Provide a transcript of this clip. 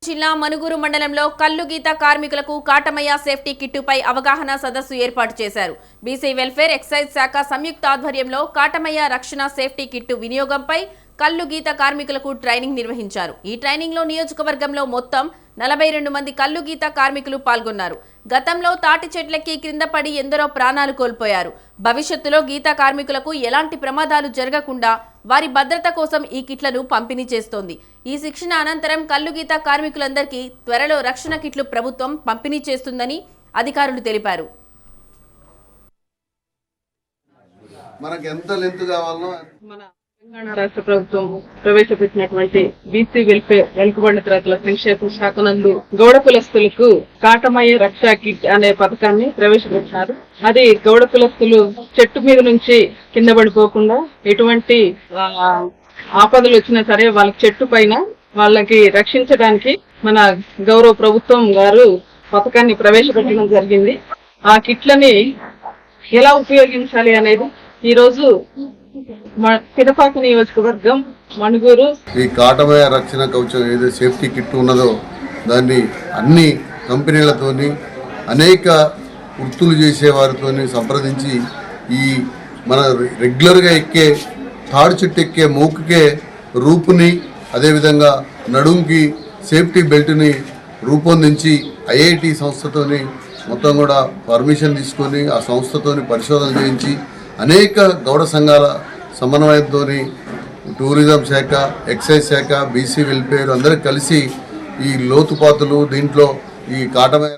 జిల్లా మనుగురు మండలంలో కల్లు గీత కార్మికులకు కాటమయ్య సేఫ్టీ కిట్టుపై అవగాహన సదస్సు ఏర్పాటు చేశారు. బీసీ వెల్ఫేర్ ఎక్సైజ్ శాఖ సంయుక్త ఆధ్వర్యంలో కాటమయ్య రక్షణ సేఫ్టీ కిట్టు వినియోగంపై కల్లు గీత కార్మికులకు ట్రైనింగ్ నిర్వహించారు. ఈ ట్రైనింగ్ లో నియోజకవర్గంలో మొత్తం 42 మంది కల్లు గీత కార్మికులు పాల్గొన్నారు. గతంలో తాటి చెట్లకి క్రింద పడి ఎందరో ప్రాణాలు కోల్పోయారు. భవిష్యత్తులో గీత కార్మికులకు ఎలాంటి ప్రమాదాలు జరగకుండా వారి భద్రత కోసం ఈ కిట్లను పంపిణీ చేస్తోంది. ఈ శిక్షణ అనంతరం కల్లు గీత కార్మికులందరికీ త్వరలో రక్షణ కిట్లు ప్రభుత్వం పంపిణీ చేస్తుందని అధికారులు తెలిపారు. తెలంగాణ రాష్ట్ర ప్రభుత్వం ప్రవేశపెట్టినటువంటి బీసీ వెల్ఫేర్ వెనుకబడిన తరగతుల సంక్షేమ శాఖ నందు గౌడ కులస్తులకు కాటమయ్య రక్షా కిట్ అనే పథకాన్ని ప్రవేశపెట్టినారు. అది గౌడ కులస్తులు చెట్టు మీద నుంచి కింద పడిపోకుండా ఎటువంటి ఆపదలు వచ్చినా సరే వాళ్ళకి చెట్టు పైన వాళ్ళకి రక్షించడానికి మన గౌరవ ప్రభుత్వం గారు పథకాన్ని ప్రవేశపెట్టడం జరిగింది. ఆ కిట్లని ఎలా ఉపయోగించాలి అనేది ఈ రోజు పినపాక నియోజకవర్గం మణుగూరు ఈ కాటమయ్య రక్షణ కవచం ఏదో సేఫ్టీ కిట్ ఉన్నదో దాన్ని అన్ని కంపెనీలతోని అనేక వృత్తులు చేసే వారితోని సంప్రదించి ఈ మన రెగ్యులర్గా ఎక్కే తాడు చెట్టు ఎక్కే మూకుకే రూపుని అదేవిధంగా నడుంకి సేఫ్టీ బెల్ట్ని రూపొందించి ఐఐటి సంస్థతోని మొత్తం కూడా పర్మిషన్ తీసుకొని ఆ సంస్థతోని పరిశోధన చేయించి అనేక గౌడ సంఘాల సమన్వయంతో టూరిజం శాఖ, ఎక్సైజ్ శాఖ, బీసీ వెల్ఫేర్ అందరూ కలిసి ఈ లోతుపాతులు దీంట్లో ఈ కాటమయ్య